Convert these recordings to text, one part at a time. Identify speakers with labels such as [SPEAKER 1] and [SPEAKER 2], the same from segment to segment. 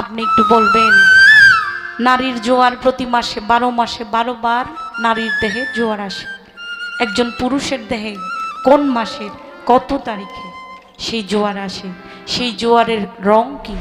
[SPEAKER 1] আপনি একটু বলবেন নারীর জোয়ার প্রতি মাসে 12 মাসে 12 বার নারীর দেহে জোয়ার আসে। একজন পুরুষের দেহে কোন মাসের কত তারিখে সেই জোয়ার আসে? সেই জোয়ারের রং কি?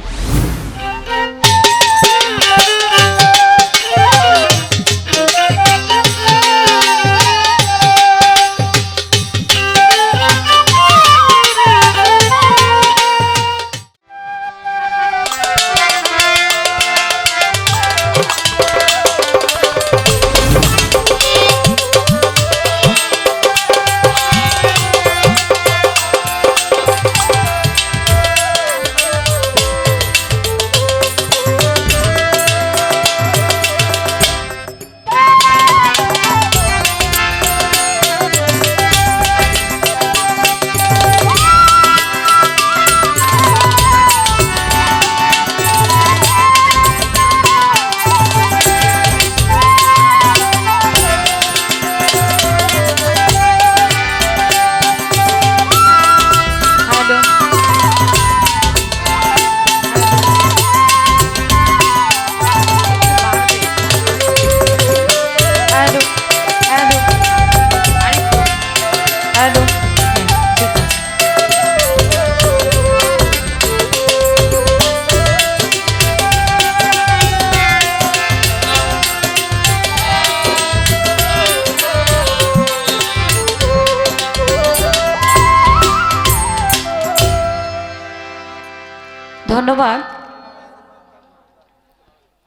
[SPEAKER 1] ধন্যবাদ।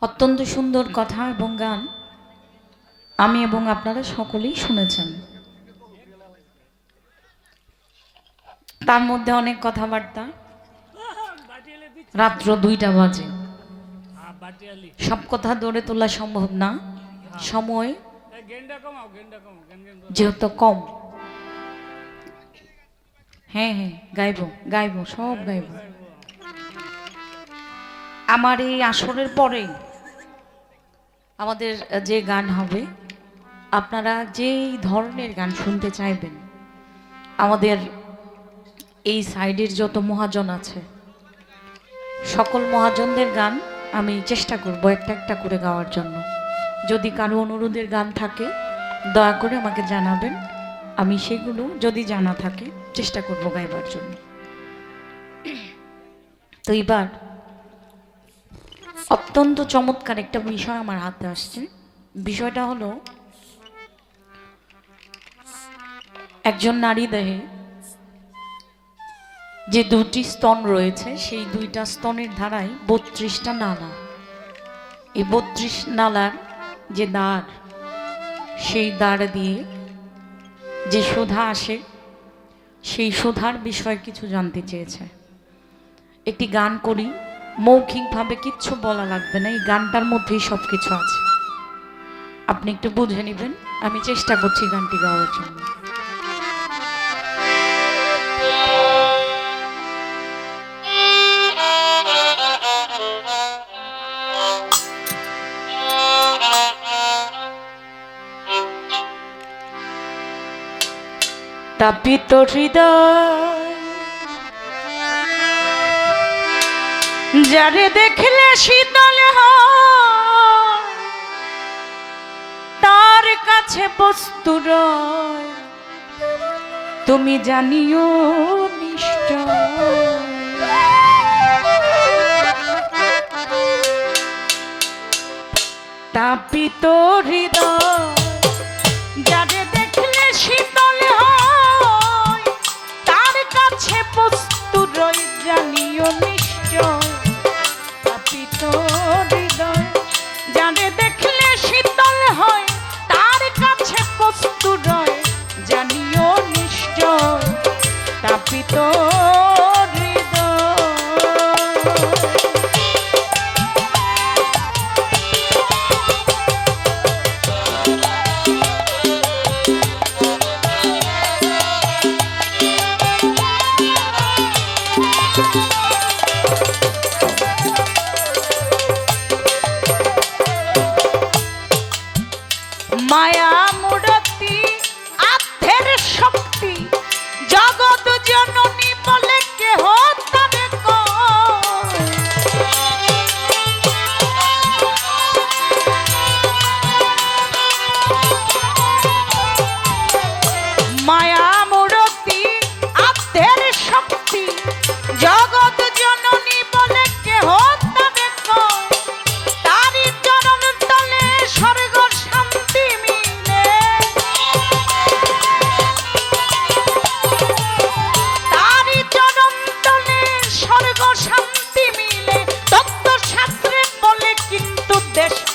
[SPEAKER 1] অত্যন্ত সুন্দর কথা এবং গান আমি এবং আপনারা সকলেই শুনেছেন। তার মধ্যে অনেক কথাবার্তা। রাত্র 2টা বাজে, সব কথা ধরে তোলা সম্ভব না, সময় যেহেতু কম। হ্যাঁ হ্যাঁ গাইবো গাইবো, সব গাইবো। আমার এই আসরের পরে আমাদের যে গান হবে, আপনারা যেই ধরনের গান শুনতে চাইবেন, আমাদের এই সাইডের যত মহাজন আছে সকল মহাজনদের গান আমি চেষ্টা করব একটা একটা করে গাওয়ার জন্য। যদি কারো অনুরোধের গান থাকে দয়া করে আমাকে জানাবেন, আমি সেগুলো যদি জানা থাকে চেষ্টা করব গাইবার জন্য। তো এবার অত্যন্ত চমৎকার একটা বিষয় আমার হাতে আসছে। বিষয়টা হলো একজন নারী দেহে যে 2টি স্তন রয়েছে, সেই 2টা স্তনের ধারায় 32টা নালা। এই 32 নালার যে দ্বার, সেই দ্বার দিয়ে যে সুধা আসে, সেই সুধার বিষয়ে কিছু জানতে চেয়েছে। একটি গান করি, মৌখিকভাবে কিচ্ছু বলা লাগবে না, এই গানটার মধ্যেই সব কিছু আছে, আপনি একটু বুঝে নেবেন। আমি চেষ্টা করছি গানটি গাওয়ার জন্য। তাপিত হৃদয় যারে দেখলে শীতল হয়, তার কাছে বস্তু রয় তুমি জানিও নিশ্চয়। তাপিত হৃদয় যারে দেখলে শীতল হয়, তার কাছে বস্তু রয় জানিও নিশ্চয়। তাপিত হৃদয় যারে দেখলে শীতল হয়, তার কাছে বস্তু রয় জানিও নিশ্চয়। তাপিত মায়া মূরতি আত্মের শক্তি জগৎ জননী বলে কেহ তারে কয়।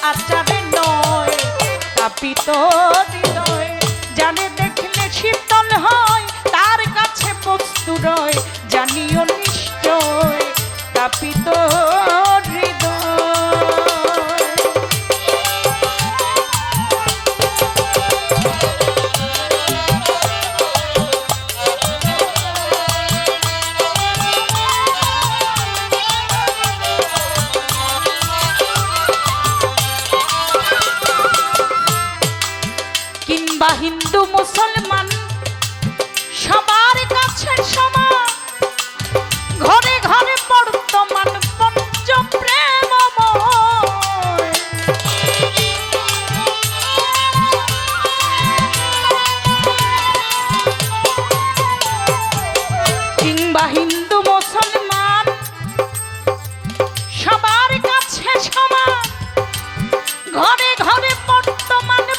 [SPEAKER 1] আচারে নয় তাপিত হৃদয় জানে দেখলে শীতল হয় তার কাছে বস্তু রয় জানিও নিশ্চয় তাপিত কিংবা হিন্দু মুসলমান সবার কাছে সমান ঘরে ঘরে বর্তমান পঞ্চ প্রেমময় কিংবা হিন্দু মুসলমান সবার কাছে সমান ঘরে ঘরে বর্তমান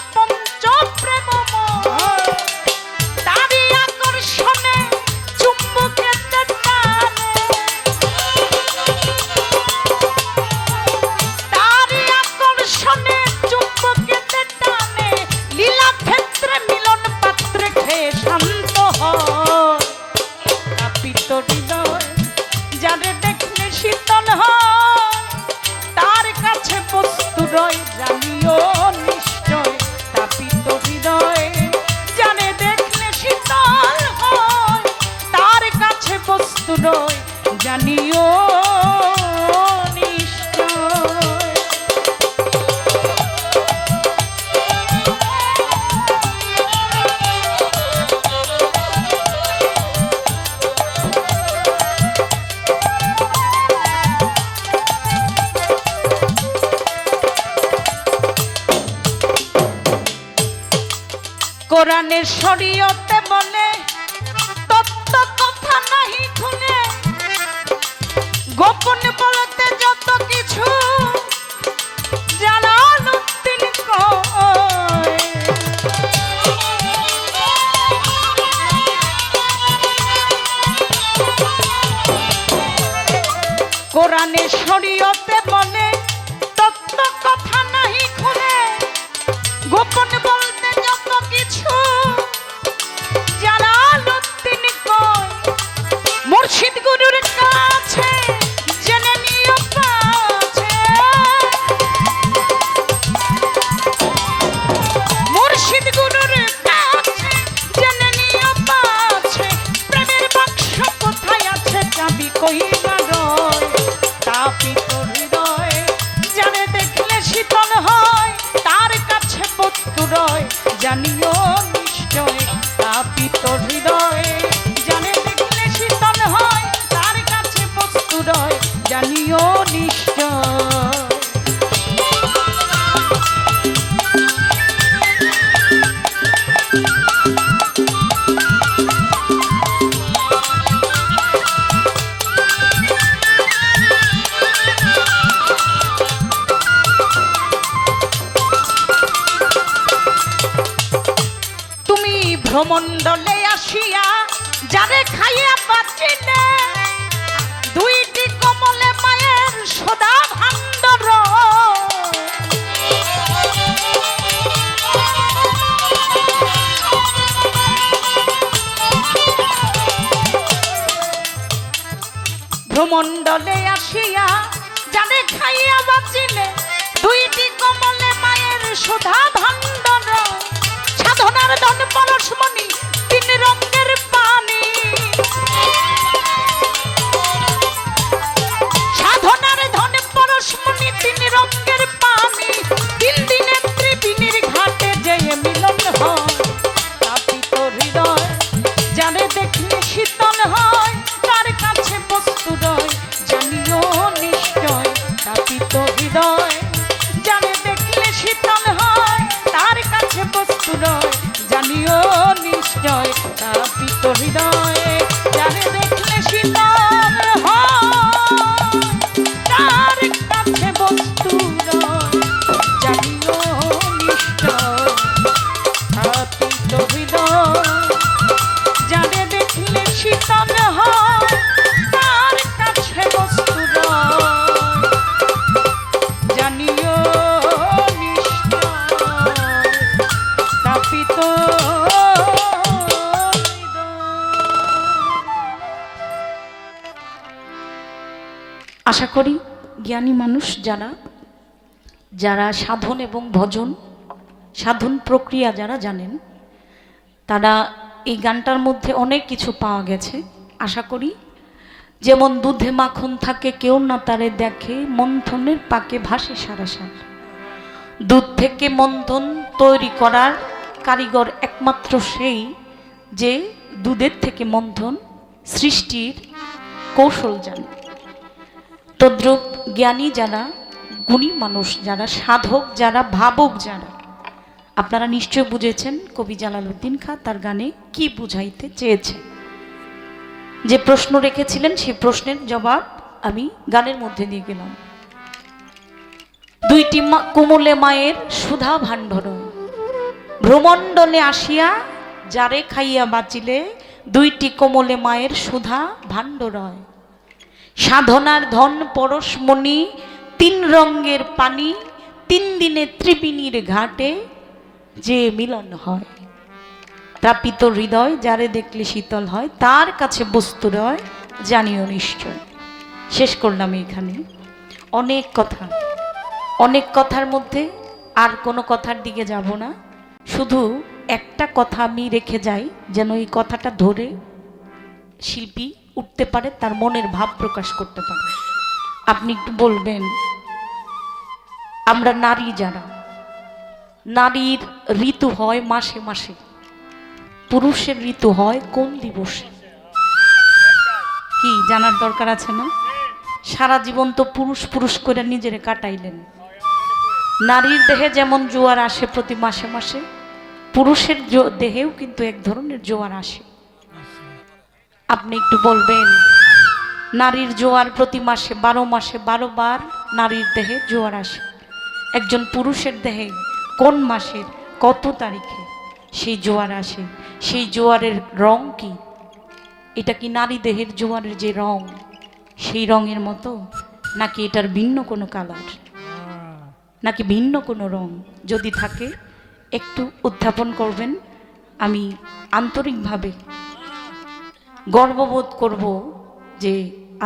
[SPEAKER 1] যারে দেখলে শীতল হয় তার কাছে বস্তু রয় জানিও নিশ্চয় তাপিত হৃদয় জানে দেখলে শীতল হয় তার কাছে বস্তু রয় জানিও কোরআনের শরীয়তে বলে তত্ত্ব কথা নাহি খুলে গোপন বলতে যত কিছু জালালউদ্দিন কয় কোরআনের শরীয়তে বলে তত্ত্ব কথা নাহি খুলে গোপন বলতে যত কিছু জালালউদ্দিন কয় মুর্শিদ গুরুর কাছে জেনে নিও পাছে মুর্শিদ গুরুর কাছে জেনে নিও পাছে প্রেমের বাক্স কোথায় আছে চাবি কইনা রয় তাপিত হৃদয় জানে দেখলে শীতল হয় তার কাছে বস্তু রয় জানিও নিশ্চয় তাপিত হৃদয় জানে দেখলে শীতল হয় তার কাছে বস্তু রয় জানিও নিশ্চয় ভ্রমণ্ডলে আসিয়া যারে খাইয়া বাঁচিলে দুইটি কমলে মায়ের সদা ভাণ্ডর ভ্রমণ্ডলে আসিয়া যারে খাইয়া বাঁচিলে দুইটি কমলে মায়ের সদা ভাণ্ডর সাধনার ধন পরশমণি তিন রঙের পানি সাধনার ধন পরশমণি তিন রঙের পানি তিন দিনে ত্রিবেণীর ঘাটে যেয়ে মিলন হয় তাপিত হৃদয় যারে দেখলে শীতল হয় তার কাছে বস্তু রয় জানিও নিশ্চয় তাপিত হৃদয় যারে দেখলে শীতল হয় তার কাছে বস্তু রয় জানিও নিশ্চয় তাপিত হৃদয় যারে দেখলে শীতল হয় তার কাছে বস্তু রয় জানিও নিশ্চয় তাপিত হৃদয় যারে দেখলে শীতল হয় তার কাছে বস্তু রয় জানিও আশা করি জ্ঞানী মানুষ যারা যারা সাধন এবং ভজন সাধন প্রক্রিয়া যারা জানেন তারা এই গানটার মধ্যে অনেক কিছু পাওয়া গেছে। আশা করি যেমন দুধে মাখন থাকে কেউ না তারে দেখে, মন্থনের পাকে ভাসে সারাসার। দুধ থেকে মন্থন তৈরি করার কারিগর একমাত্র সেই যে দুধের থেকে মন্থন সৃষ্টির কৌশল জানে। তদ্রূপ জ্ঞানী যারা, গুণী মানুষ যারা, সাধক যারা, ভাবক যারা, আপনারা নিশ্চয় বুঝেছেন কবি জালালউদ্দিন খাঁ তার গানে কি বুঝাইতে চেয়েছে। যে প্রশ্ন রেখেছিলেন সেই প্রশ্নের জবাব আমি গানের মধ্যে দিয়ে গেলাম। দুইটি কোমলে মায়ের সুধা ভাণ্ডর, ভ্রমণ্ডলে আসিয়া যারে খাইয়া বাঁচিলে, দুইটি কোমলে মায়ের সুধা ভাণ্ডরয়। সাধনার ধন পরশমণি, তিন রঙের পানি, তিন দিনে ত্রিবেণীর ঘাটে যে মিলন হয়। তাপিত হৃদয় যারে দেখলে শীতল হয়, তার কাছে বস্তু রয় জানিও নিশ্চয়। শেষ করলাম এখানে। অনেক কথা, অনেক কথার মধ্যে আর কোনো কথার দিকে যাব না, শুধু একটা কথা আমি রেখে যাই যেন এই কথাটা ধরে শিল্পী উঠতে পারে, তার মনের ভাব প্রকাশ করতে পারে। আপনি একটু বলবেন, আমরা নারী যারা, নারীর ঋতু হয় মাসে মাসে, পুরুষের ঋতু হয় কোন দিবসে? কি জানার দরকার আছে না? সারা জীবন তো পুরুষ পুরুষ করে নিজেরে কাটাইলেন। নারীর দেহে যেমন জোয়ার আসে প্রতি মাসে মাসে, পুরুষের দেহেও কিন্তু এক ধরনের জোয়ার আসে। আপনি একটু বলবেন, নারীর জোয়ার প্রতি মাসে 12 মাসে 12 বার নারীর দেহে জোয়ার আসে। একজন পুরুষের দেহে কোন মাসের কত তারিখে সেই জোয়ার আসে? সেই জোয়ারের রং কি? এটা কি নারী দেহের জোয়ারের যে রং সেই রঙের মতো, নাকি এটার ভিন্ন কোনো কালার, নাকি ভিন্ন কোনো রং? যদি থাকে একটু উত্থাপন করবেন। আমি আন্তরিকভাবে গর্ববোধ করব যে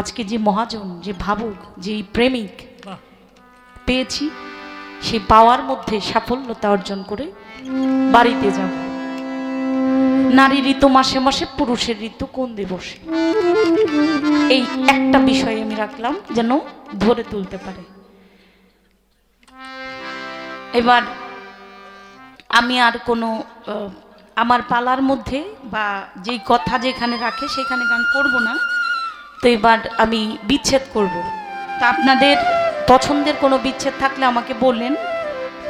[SPEAKER 1] আজকে যে মহাজন, যে ভাবুক, যে প্রেমিক পেয়েছি, সেই পাওয়ার মধ্যে সাফল্যতা অর্জন করে বাড়িতে যাব। নারীর ঋতু মাসে মাসে, পুরুষের ঋতু কোন দিবসে? এই একটা বিষয় আমি রাখলাম যেন ধরে তুলতে পারে। এবার আমি আর কোনো আমার পালার মধ্যে বা যেই কথা যেখানে রাখে সেখানে গান করব না। তো এবার আমি বিচ্ছেদ করব। তা আপনাদের পছন্দের কোনো বিচ্ছেদ থাকলে আমাকে বললেন।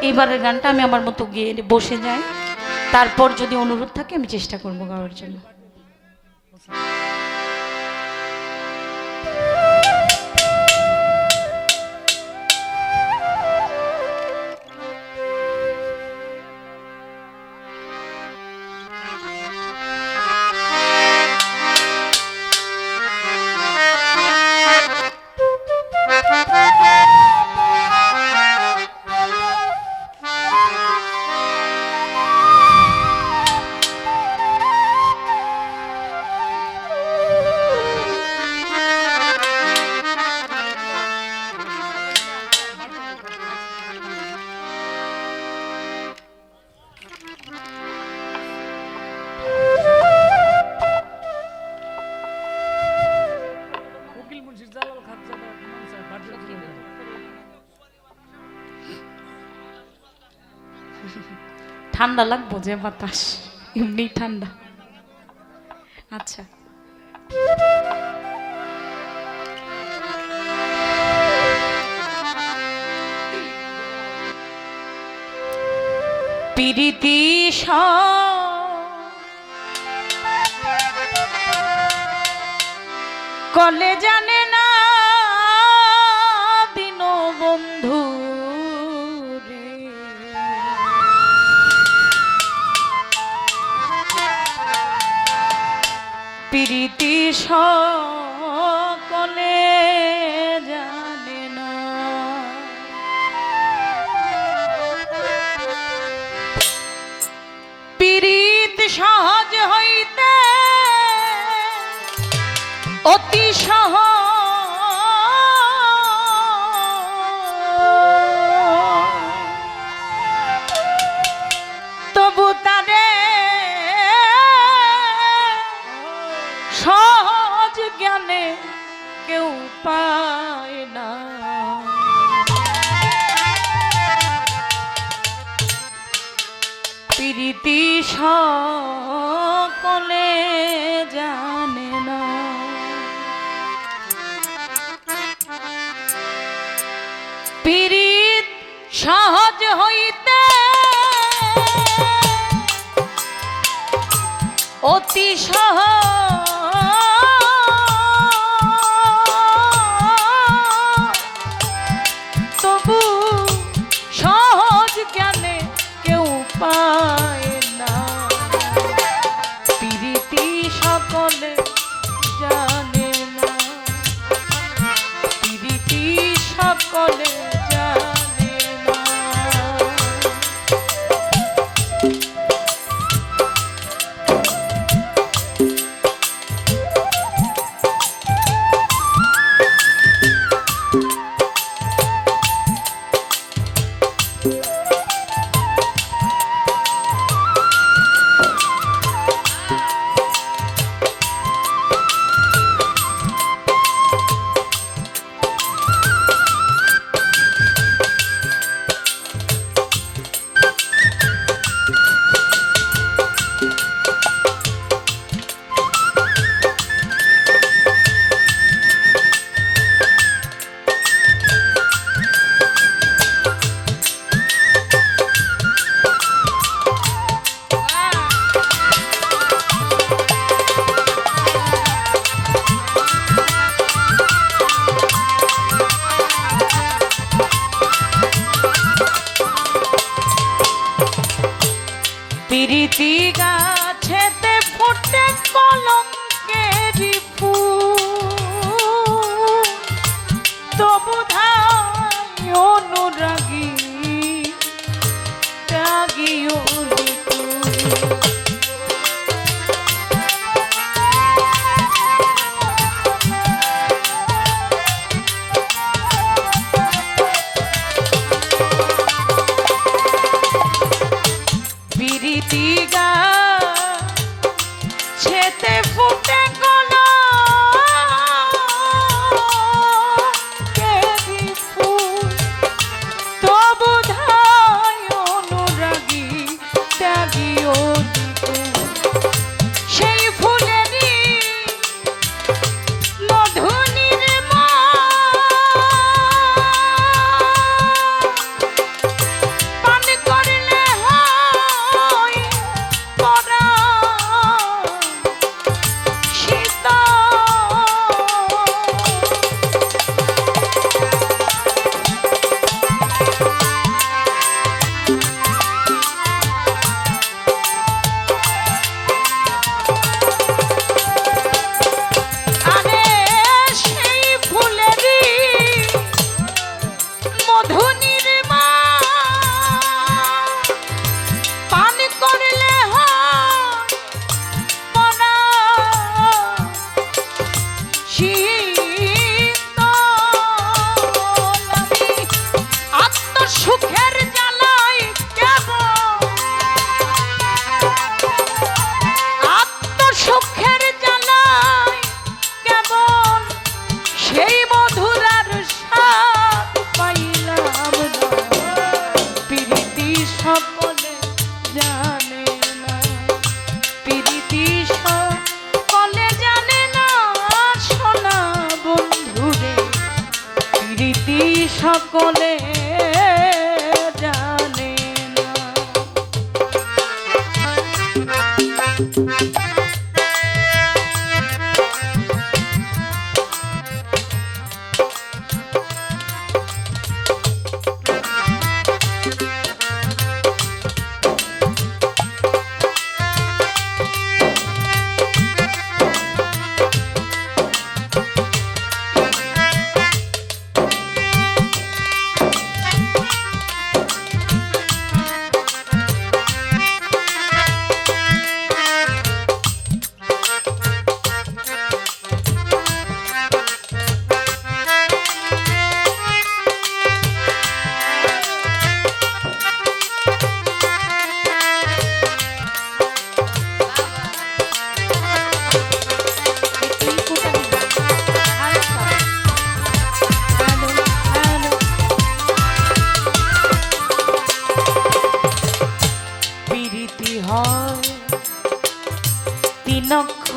[SPEAKER 1] এইবারের গানটা আমি আমার মতো গিয়ে বসে যাই, তারপর যদি অনুরোধ থাকে আমি চেষ্টা করব গাওয়ার জন্য। ঠান্ডা লাগবো যে বাতাস, এমনি ঠান্ডা। আচ্ছা, প্রীতি কলে জানে না দিন বন্ধু রে, প্রীতি সকলে জানে না। প্রীত সহজ হইতে অতি সহজ সকলে জানে না। পীড়িত সহজ হইতে অতি তবু সহজ জ্ঞানে কেউ পায় না। পীড়িতি সকলে জানে না, পীড়িতি সকলে জানে না। প্রীতি গাছেতে ফুটে কলঙ্কেরি ফুল, তবু ধাই অনুরাগী ত্যাগী প্রীতি গাছেতে ফুটে কলঙ্কেরি ফুল, তবু ধাই অনুরাগী ত্যাগী সেই ফুলেরই মধু নির্মল পান করলে হয় পরাণ শীতল। সুখের জ্বালাই কেবল, আত্মসুখের জ্বালাই কেবল সেই মধুরার স্বাদ পাইলাম না। প্রীতি সকলে জানে না, প্রীতি সকলে জানে না। সোনা বন্ধুরে প্রীতি সকলে জানে না।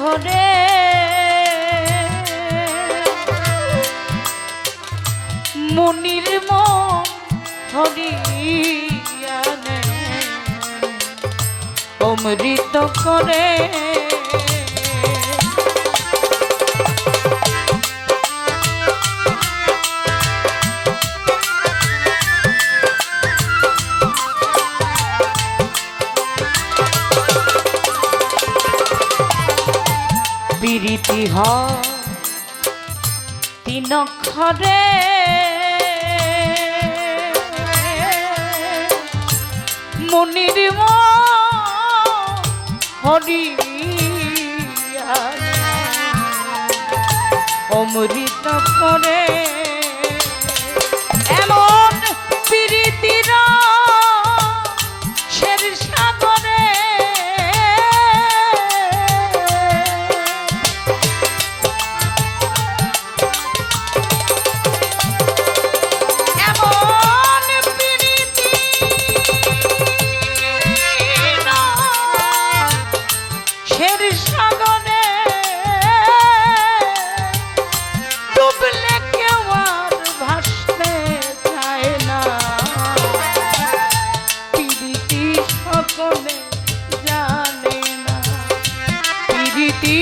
[SPEAKER 1] ঘরে মনির মন হরিয়া অমৃত করে প্রীতি হয় তিন অক্ষরে মনির হরিয়া অমৃত করে এমন প্রীতির শের সাগরে
[SPEAKER 2] প্রীতি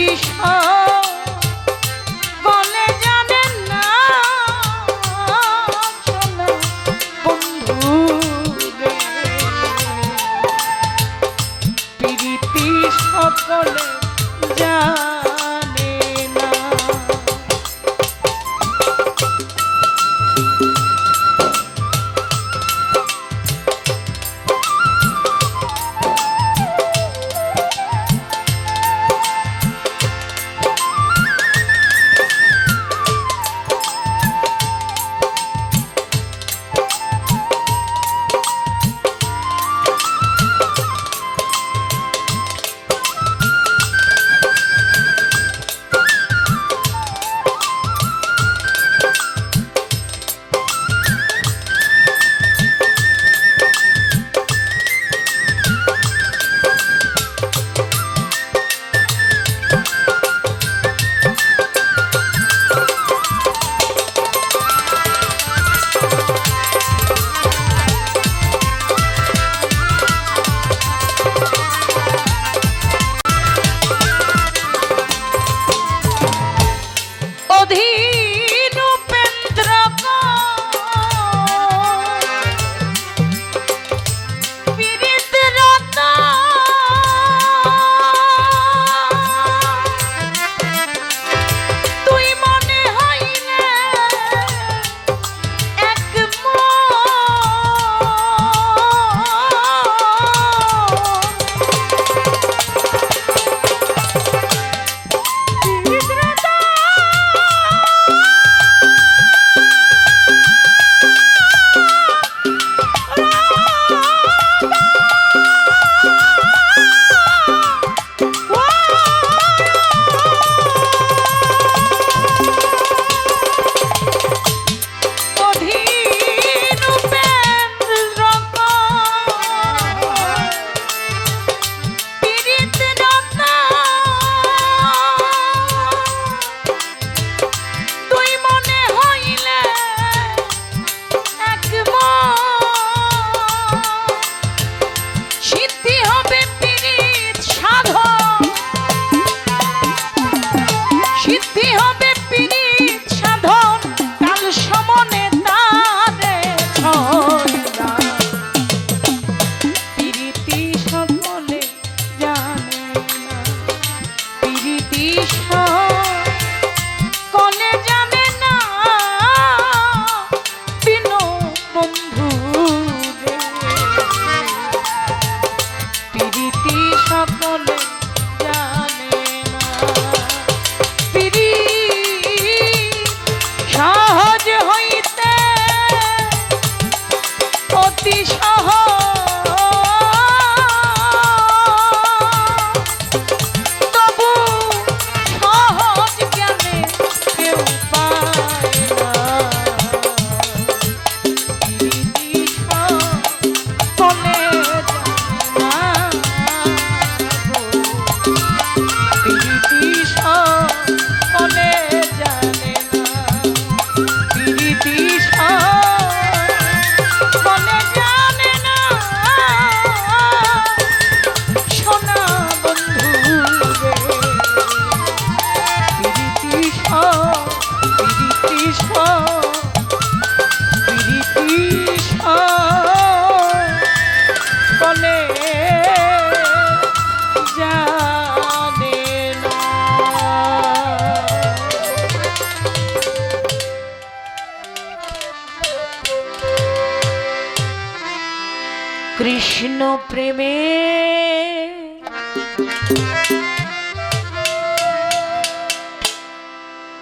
[SPEAKER 1] কৃষ্ণ প্রেমে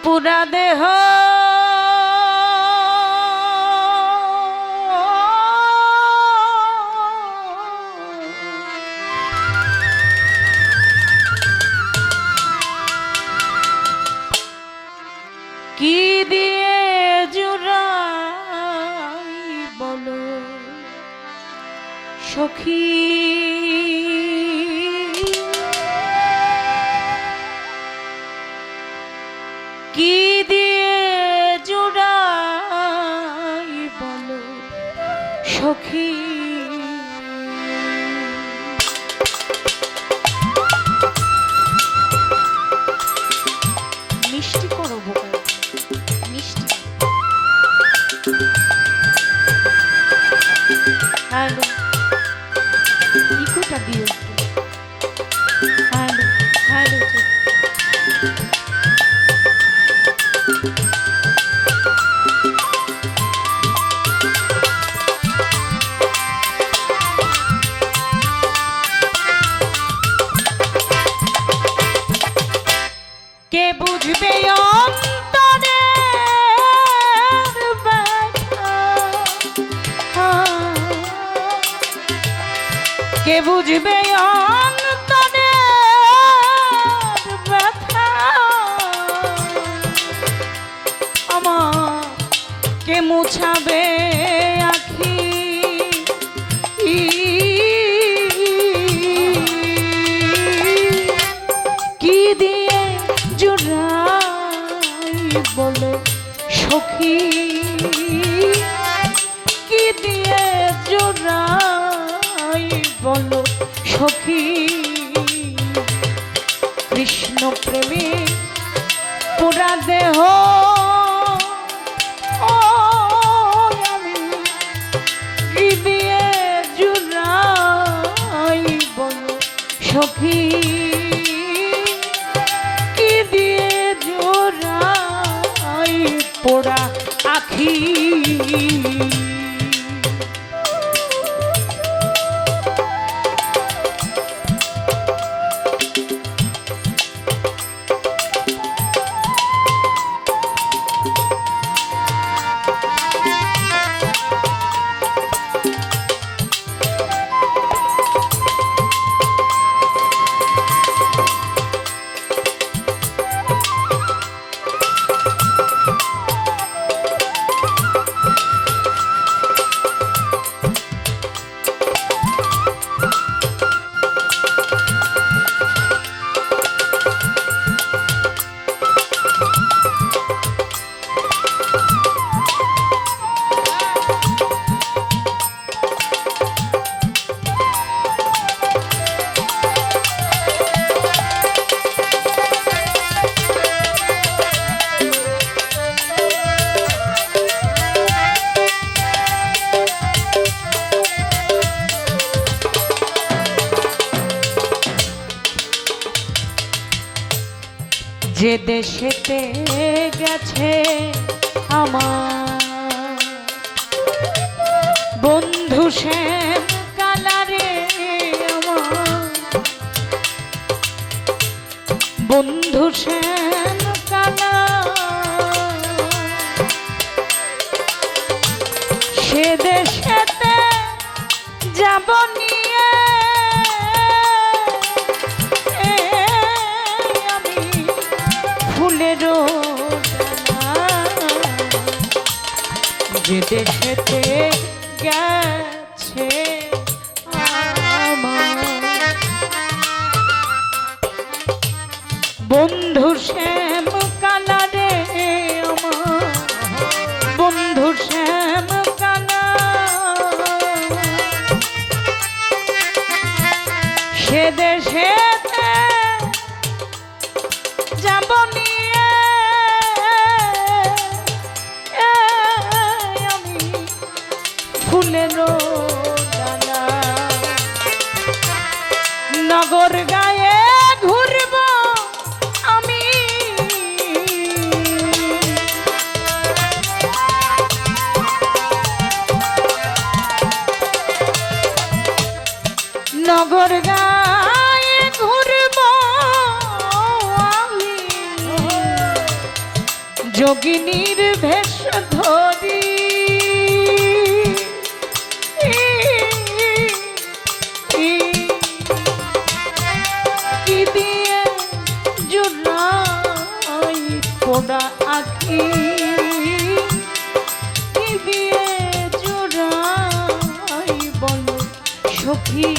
[SPEAKER 1] পুরা দেহ কি দিয়ে জুড়াই বলো সখী, কি দিয়ে জুড়াই বলো সখী। মিষ্টি করো বোকা, মিষ্টি। হ্যালো, ইকোটা দিও একটু। হ্যালো হ্যালো, কে বুঝবে অন্তরের ব্যথা, কে বুঝবে অন্তরের ব্যথা, আমার কে মুছাবে আখি, কি দিয়ে জুড়াই বলো সখী, কি দিয়ে জোড়াই বলো সখী। কৃষ্ণ প্রেমে পুরা দেহ আমি, কি দিয়ে জোড়াই বলো সখী, কি দিয়ে জোড়াই পোড়া আখি। যে দেশেতে গেছে আমার বন্ধু শ্যাম কালারে, আমার বন্ধু শ্যাম কালা, সে দেশেতে যাব নিয়ে ফুলেরও যে দেশেতে গেছে আমার বন্ধু শ্যাম কালারে, আমার বন্ধু শ্যাম কালা, সে দেশেতে যাব নিয়ে আমি ফুলেরও ডালা, নগর গায়ে ঘুরব আমি, নগর গায়ে ঘুরব আমি যোগিনীর ভেষ ধরি কি দিয়ে জুড়াই পোড়া আঁখি কি দিয়ে জুড়াই বলো সখী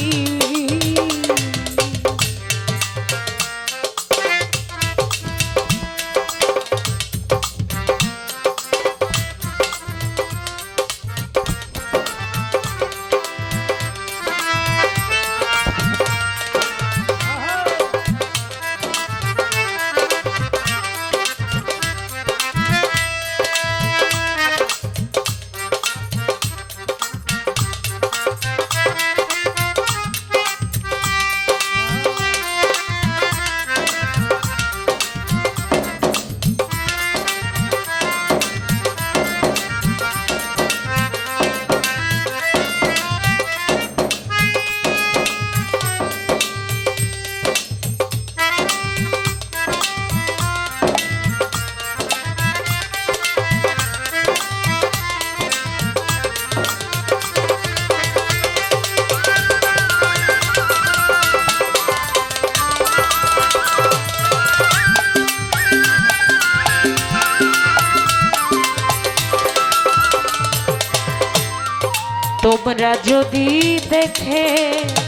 [SPEAKER 1] তোমরা যদি দেখে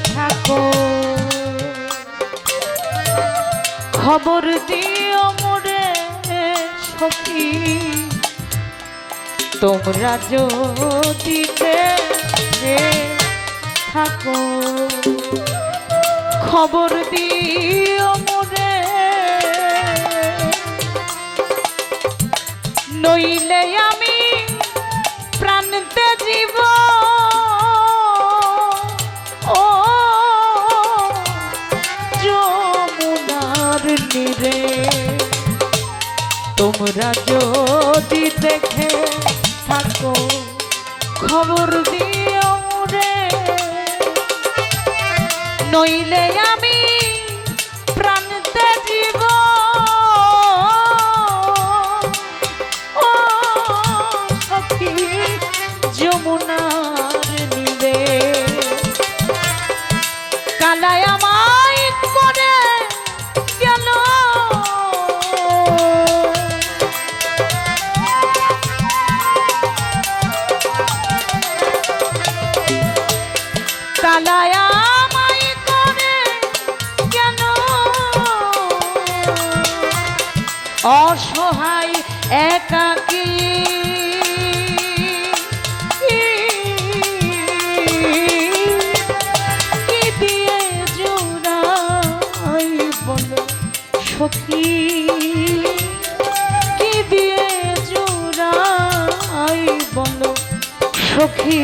[SPEAKER 1] থাকো খবর দিও মোরে সখী তোমরা যদি দেখে থাকো খবর দিও মোরে নইলে আমি প্রাণতে জীব তোমরা যদি দেখে থাকো খবর দিও রে নইলে আমি প্রাণতে জীব ও সখী যমুনার নীরে কালায় আমায় করে গেল কালায় আমায় করে কেন অসহায় একাকী কি দিয়ে জোড়াই বলো সখী কি দিয়ে জোড়াই বলো সখী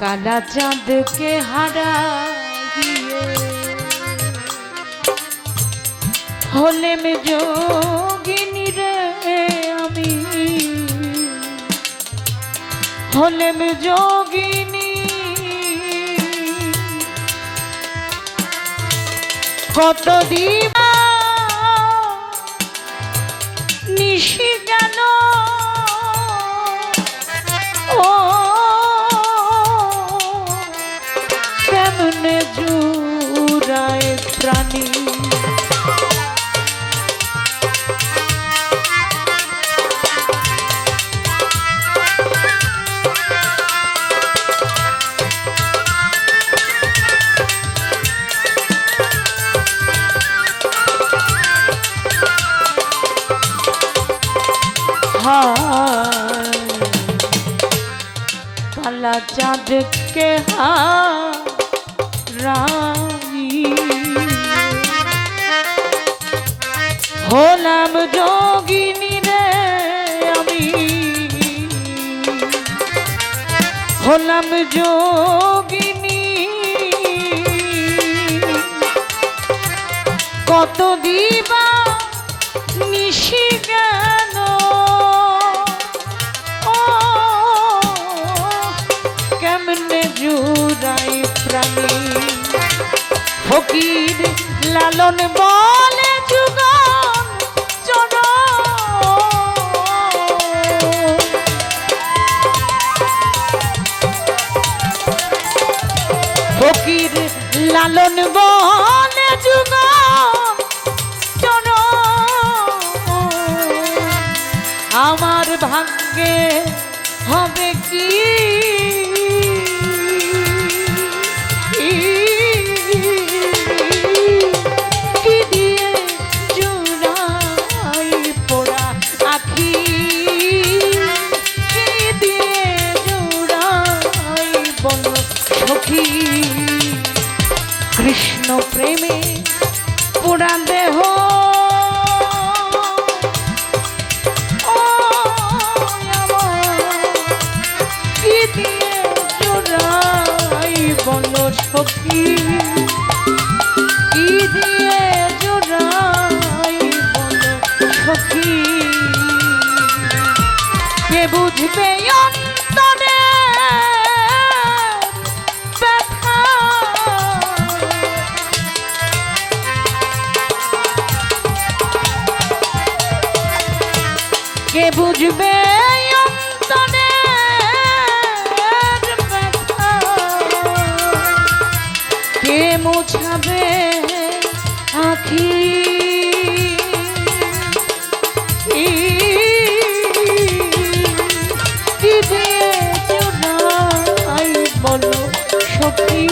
[SPEAKER 1] কালা চাঁদকে হারাইয়ে হলেম যোগিনী রে আমি হলেম যোগিনী কত দিবা নিশি গেল ও তেমন প্রাণী। কালা চাঁদকে হারাই হলাম যোগিনী রে আমি, হলাম যোগিনী। কত দিবা নিশি গেল কেমনে জুড়াই প্রাণী। ফকির লালন বলে যুগন চর, ফকির লালন বলে যুগন চর। আমার ভাগ্যে হবে কি কৃষ্ণ প্রেমে পুরা দেহ কি দিয়ে জোড়াই বল সখী, কি দিয়ে জোড়াই বল সখী। কে বুঝবে অন্তরে কে বুঝবে অন্তরের ব্যথা, কে মোছাবে আঁখি। কি দিয়ে জোড়াই বলো সখী,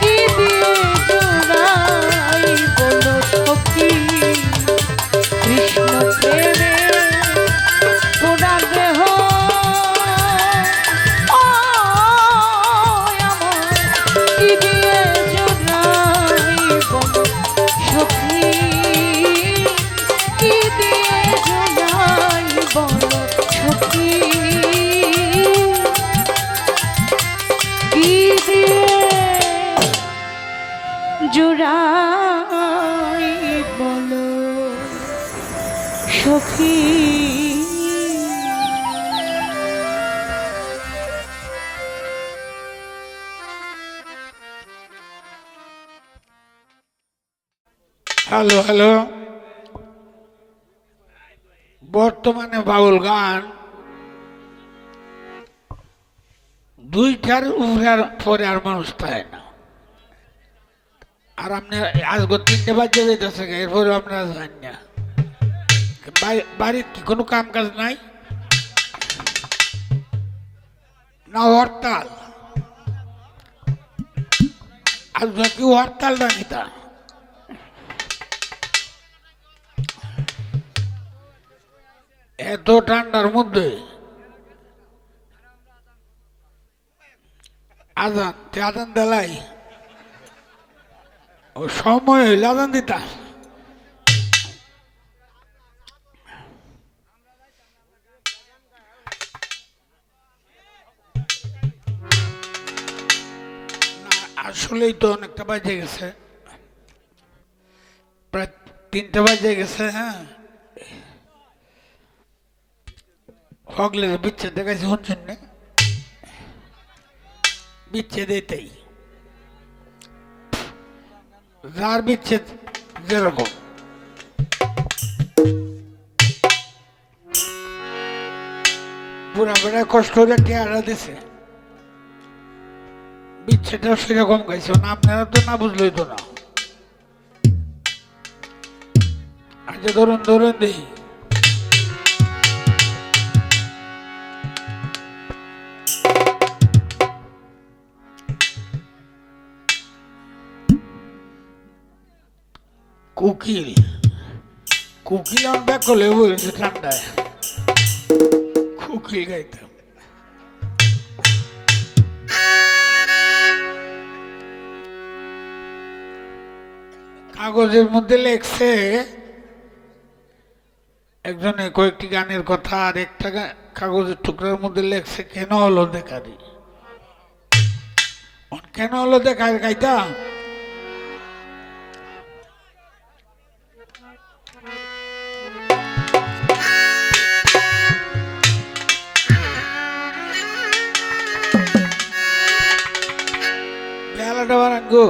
[SPEAKER 1] কি দিয়ে জোড়াই বলো সখী। কৃষ্ণ প্রেমে পুরা দেহ কি দিয়ে জোড়াই বলো সখী, কি দিয়ে জোড়াই বলো সখী, কি দিয়ে জোড়াই বলো সখী।
[SPEAKER 2] হ্যালো হ্যালো, বর্তমানে বাউল গান দুইটার উপরে পরে আর মানুষ থাকে না। আর আপনার আজকে 3টে বাজে যেতেছে, এরপরে আপনারা জান না বাড়ির কি কোনো কাম কাজ নাই না? হরতাল আজকে কি হরতাল না নিতা? এত ঠান্ডার মধ্যে আজান আজান দেলাই ও সময় হইলে আজান দিতা। আসলেই তো অনেকটা বাজে গেছে, প্রায় 3টে বাজে গেছে। হ্যাঁ, হগলে বিচ্ছেদ দেখাইছে, শুনছেন না? বিচ্ছেদ এটাই, যার বিচ্ছেদ যেরকম। বুড়া বেড়া কষ্ট করে টেয়ারা দিছে, বিচ্ছেদটা সেরকম গাইছে না। আপনারা তো না বুঝলেই তো না। আচ্ছা ধরুন ধরুন দিই কোকিল কোকিল আমরা কলে বলছে ঠান্ডায় কোকিল গাইতাম কাগজের মধ্যে লেখছে একজনে কয়েকটি গানের কথা আর একটা কাগজের টুকরার মধ্যে লেখছে কেন হলো দেখারি কেন হলো দেখারি গাইতাম বেলাটা বারাঙ্গো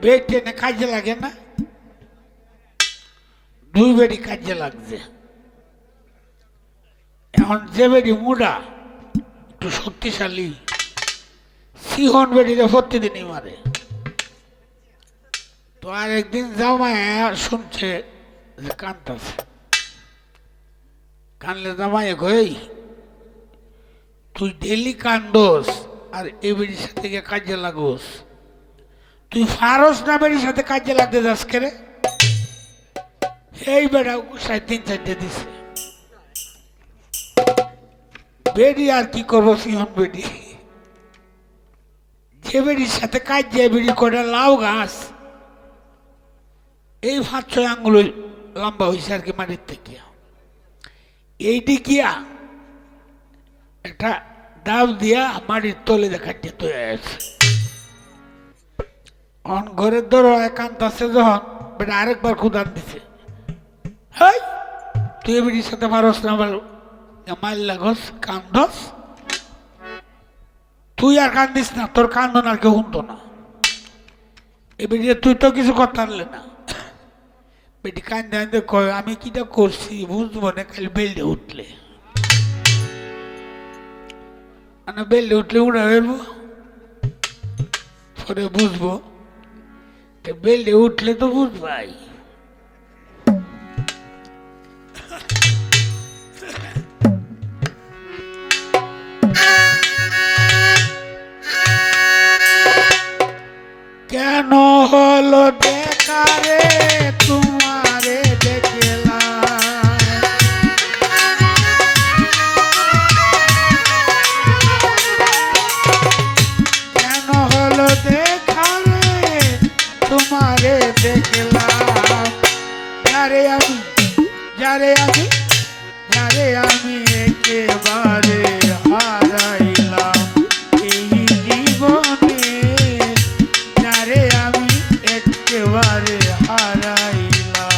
[SPEAKER 2] বেড টেনে কাজে লাগে না দুই বেডি কাজে লাগছে এখন যে বেডি মুডা একটু শক্তিশালী সিহন বেডিতে প্রতিদিনই মারে তো আর একদিন জামাই শুনছে যে কান্দতেছে কানলে জামাই কই তুই ডেলি কান্দোস আর এ বেডির সাথে গিয়ে কাজে লাগোস তুই ফারস না বেড়ির সাথে কাজে লাগতে যাস করে এই বেড়া গুসায় 3-4টে দিছে বেড়ি আর কি করবো সিহন বেড়ি যে বেড়ির সাথে কাজ যায় বেড়ি করে লাউ গাছ এই 5-6 আঙ্গুল লম্বা হয়েছে আর কি মাটির থেকে এইটি গিয়া একটা ডাব দিয়া মাটির তলে দেখাচ্ছে তৈরি আছে ঘরের ধরো একান্ত আছে যখন বেটা আরেকবার খুদান দিছে হেই তুই বেটির সাথে মারস না মাইল লাগস কান্দস তুই আর কান্দিস না তোর কান্দন আর কেউ শুনতো না এ বেটি তুই তো কিছু কথা আনলে না বেটি কান্দে কান্দে কয় আমি কিটা করছি বুঝবো না খালি বেল্টে উঠলে মানে বেল্টে উঠলে উড়ে বেরবো পরে বুঝবো বেল্টে উঠলে তো বুঝবাই কেন হলো বেকারে তোমারে দেখলাম কেন হলো দেখারে তোমারে দেখলাম যারে আমি একেবারে হারাইলাম এই জীবনে যারে আমি একেবারে হারাইলাম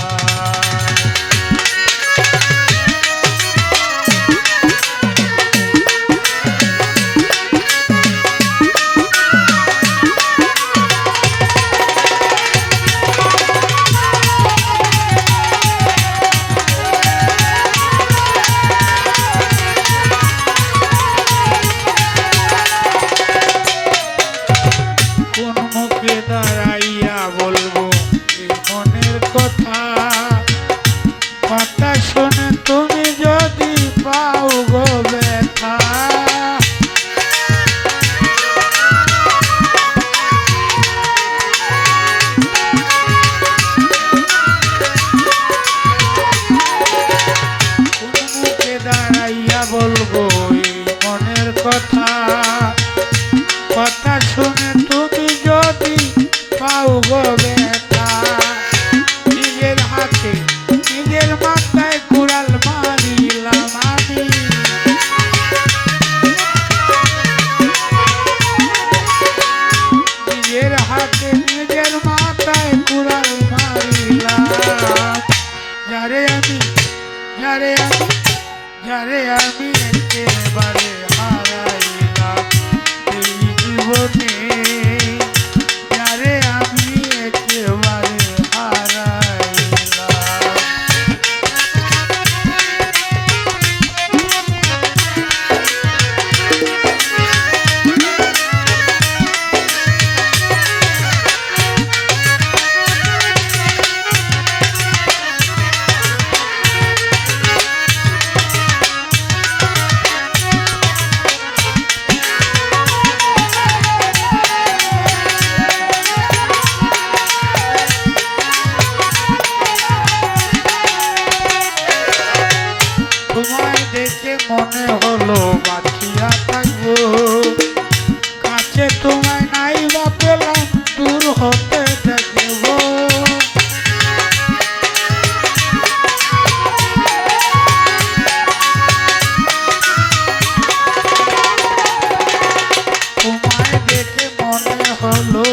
[SPEAKER 2] দাঁড়াইয়া বলবো এই মনের কথা, কথা শুনে তুমি যদি পাও গো ব্যথা, নিজের হাতে নিজের মাথায় কুড়াল মারিলাম আমি, নিজের হাতে নিজের মাথায় কুড়াল মারিলাম। যারে আমি যারে আমি যারে আমি একেবারে হারাইলাম এই জীবনে, যারে আমি একেবারে হারাইলাম। তোমায় দেখে মনে হলো বাঁচিয়া থাকবো, কাছে তোমায় নাই বা পেলাম দূর হতে দেখব, তোমায় দেখে মনে হলো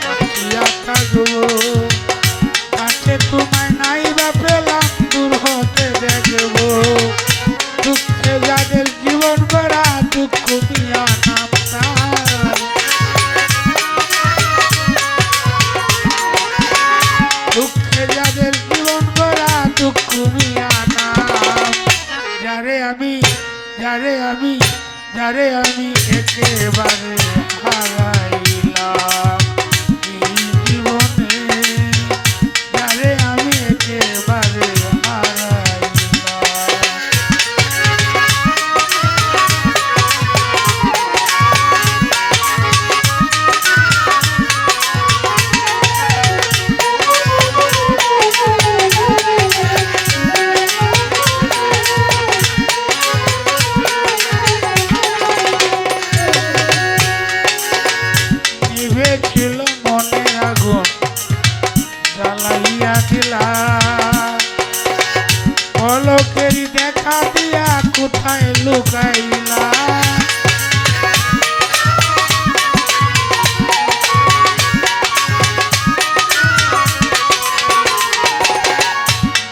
[SPEAKER 2] বাঁচিয়া থাকবো, কাছে তোমায় নাই বা পেলাম দূর হতে দেখব, দুঃখে যাদের জীবন গড়া দুঃখ মিয়া নাম তার, দুঃখে যাদের জীবন গড়া দুঃখ মিয়া নাম। যারে আমি যারে আমি যারে আমি একেবারে হারাইলাম এই জীবনে, যারে আমি একেবারে হারাইলাম। নিভেছিল মনের আগুন জ্বালাইয়া দিলা, পলকেরই দেখা দিয়া কোথায় লুকাইলা,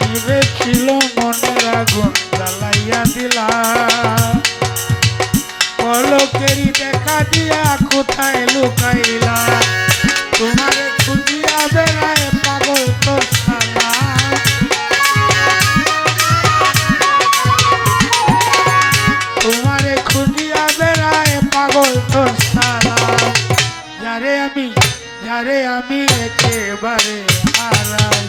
[SPEAKER 2] নিভেছিল মনের আগুন জ্বালাইয়া দিলা, পলকেরই দেখা দিয়া কোথায় লুকাইলা, তোমারে খুঁজিয়া বেড়ায় পাগল তোর শালা, তোমারে খুঁজিয়া বেড়ায় পাগল তোর শালা। যারে আমি একেবারে হারাই